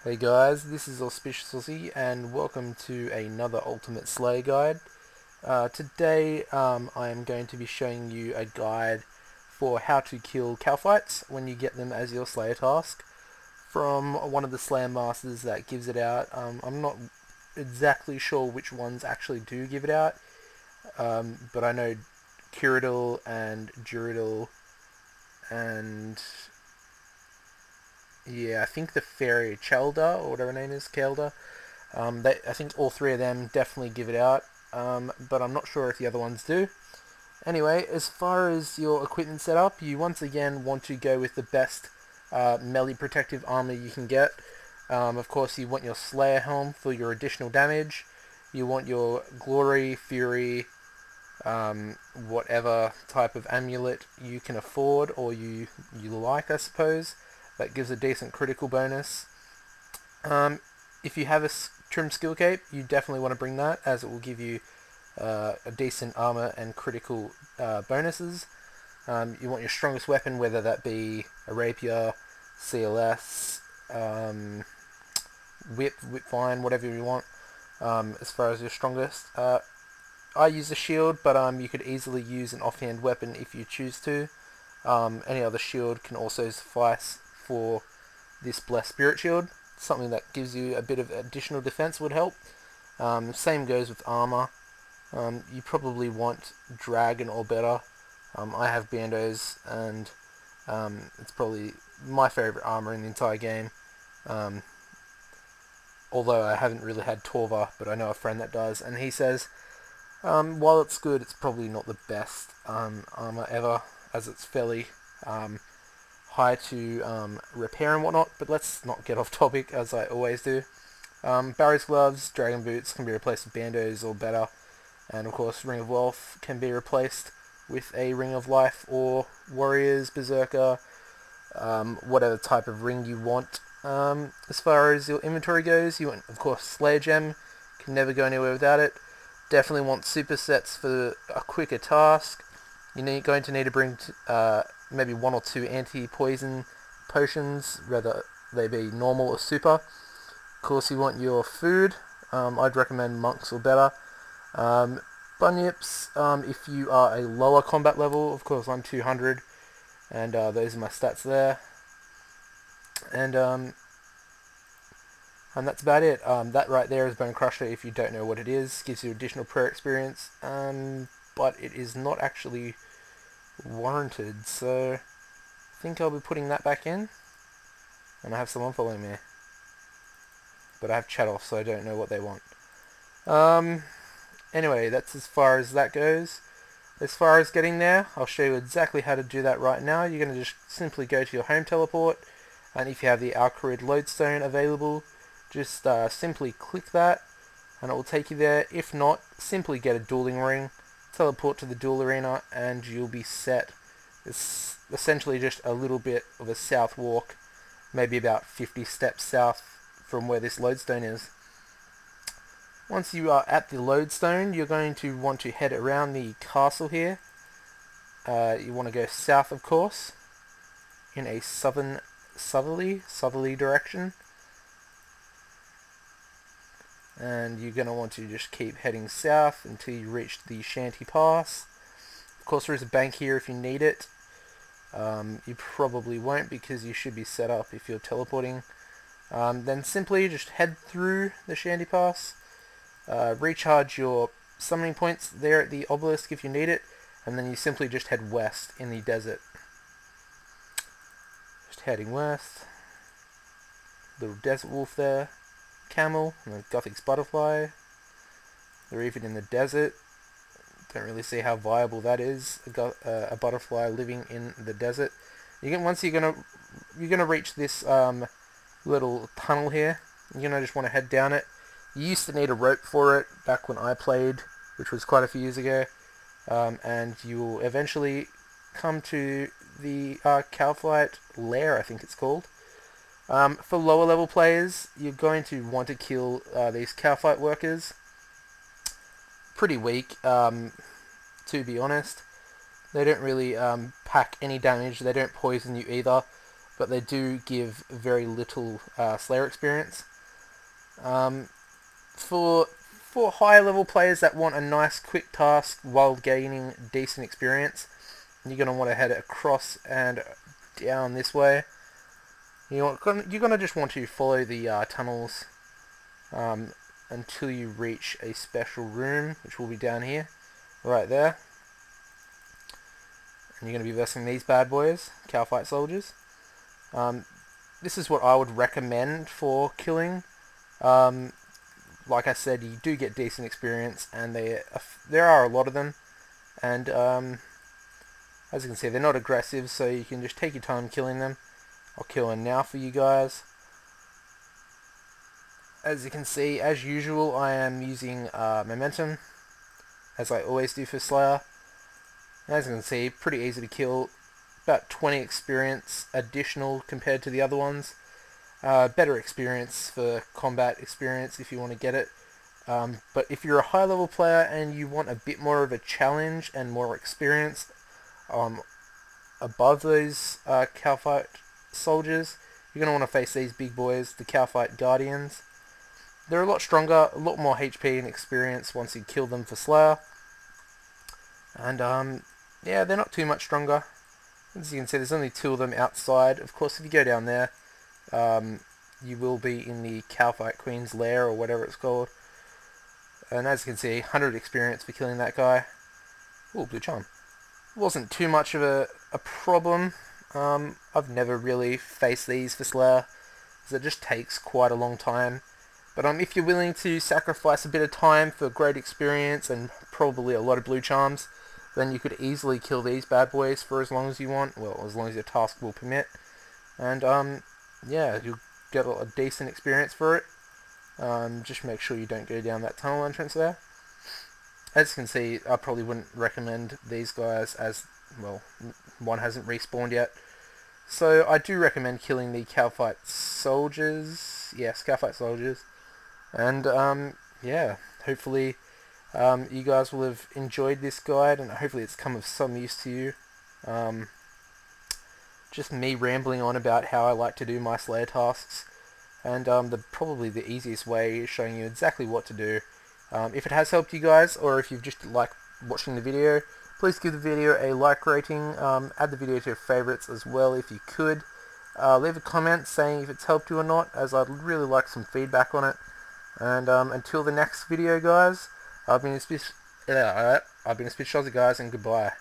Hey guys, this is AuspiciousAussie and welcome to another Ultimate Slay guide. Today I am going to be showing you a guide for how to kill Kalphites when you get them as your Slayer task from one of the Slayer Masters that gives it out. I'm not exactly sure which ones actually do give it out, but I know Kiridil and Juridil and yeah, I think the fairy Chelda, or whatever her name is, Kelda. I think all three of them definitely give it out, but I'm not sure if the other ones do. Anyway, as far as your equipment setup, you once again want to go with the best melee protective armor you can get. Of course, you want your Slayer helm for your additional damage. You want your Glory, Fury, whatever type of amulet you can afford or you like, I suppose. That gives a decent critical bonus. If you have a trim skill cape, you definitely want to bring that, as it will give you a decent armor and critical bonuses. You want your strongest weapon, whether that be a rapier, CLS, whip vine, whatever you want. As far as your strongest, I use a shield, but you could easily use an offhand weapon if you choose to. Any other shield can also suffice for this Blessed Spirit Shield. Something that gives you a bit of additional defense would help. Same goes with armor. You probably want Dragon or better. I have Bandos, and it's probably my favorite armor in the entire game. Although I haven't really had Torva, but I know a friend that does, and he says while it's good, it's probably not the best armor ever, as it's fairly high to repair and whatnot, but let's not get off topic, as I always do. Barry's Gloves, Dragon Boots can be replaced with Bandos or better, and of course Ring of Wealth can be replaced with a Ring of Life or Warriors, Berserker, whatever type of ring you want. As far as your inventory goes, you want, of course, Slayer Gem, can never go anywhere without it. Definitely want supersets for a quicker task. You're going to need to bring maybe one or two anti-poison potions, whether they be normal or super. Of course, you want your food. I'd recommend monks or better. Bunyips, if you are a lower combat level. Of course, I'm 200, and those are my stats there. And that's about it. That right there is Bone Crusher. If you don't know what it is, gives you additional prayer experience, but it is not actually warranted, so I think I'll be putting that back in. And I have someone following me, but I have chat off, so I don't know what they want. Anyway, that's as far as that goes. As far as getting there, I'll show you exactly how to do that right now. You're going to just simply go to your home teleport, and if you have the Alcarid Lodestone available, just simply click that and it will take you there. If not, simply get a dueling ring, teleport to the duel arena, and you'll be set. It's essentially just a little bit of a south walk, maybe about 50 steps south from where this lodestone is. Once you are at the lodestone, you're going to want to head around the castle here. You want to go south, of course, in a southerly direction. And you're going to want to just keep heading south until you reach the Shanty Pass. Of course, there is a bank here if you need it. You probably won't, because you should be set up if you're teleporting. Then simply just head through the Shanty Pass. Recharge your summoning points there at the obelisk if you need it. And then you simply just head west in the desert. Just heading west. Little desert wolf there. Camel and the Gothic's butterfly. They're even in the desert. Don't really see how viable that is. A butterfly living in the desert. Once you're gonna reach this little tunnel here, you're gonna just want to head down it. You used to need a rope for it back when I played, which was quite a few years ago, and you will eventually come to the Kalphite Lair, I think it's called. For lower level players, you're going to want to kill these Kalphite workers. Pretty weak, to be honest. They don't really pack any damage. They don't poison you either. but they do give very little Slayer experience. For higher level players that want a nice quick task while gaining decent experience, you're going to want to head across and down this way. You're going to just want to follow the tunnels until you reach a special room, which will be down here, right there. And you're going to be versing these bad boys, Kalphite soldiers. This is what I would recommend for killing. Like I said, you do get decent experience, and there are a lot of them. And as you can see, they're not aggressive, so you can just take your time killing them. I'll kill one now for you guys. As you can see, as usual, I am using momentum, as I always do for Slayer. And as you can see, pretty easy to kill. About 20 experience additional compared to the other ones. Better experience for combat experience if you want to get it. But if you're a high level player and you want a bit more of a challenge and more experience above those Kalphite soldiers, you're going to want to face these big boys, the Kalphite Guardians. They're a lot stronger, a lot more HP and experience once you kill them for Slayer. And yeah, they're not too much stronger. As you can see, there's only 2 of them outside. Of course, if you go down there, you will be in the Kalphite Queen's Lair, or whatever it's called. And as you can see, 100 experience for killing that guy. Ooh, blue charm. Wasn't too much of a problem. I've never really faced these for Slayer, because it just takes quite a long time. But if you're willing to sacrifice a bit of time for great experience and probably a lot of blue charms, then you could easily kill these bad boys for as long as you want. Well, as long as your task will permit. And yeah, you'll get a decent experience for it. Just make sure you don't go down that tunnel entrance there. As you can see, I probably wouldn't recommend these guys, as, well, one hasn't respawned yet. So I do recommend killing the Kalphite soldiers. Yes, Kalphite soldiers. And yeah, hopefully you guys will have enjoyed this guide, and hopefully it's come of some use to you. Just me rambling on about how I like to do my Slayer tasks, and probably the easiest way is showing you exactly what to do. If it has helped you guys, or if you've just liked watching the video, please give the video a like rating. Add the video to your favorites as well if you could. Leave a comment saying if it's helped you or not, as I'd really like some feedback on it. And until the next video, guys, I've been AuspiciousAussie, guys, and goodbye.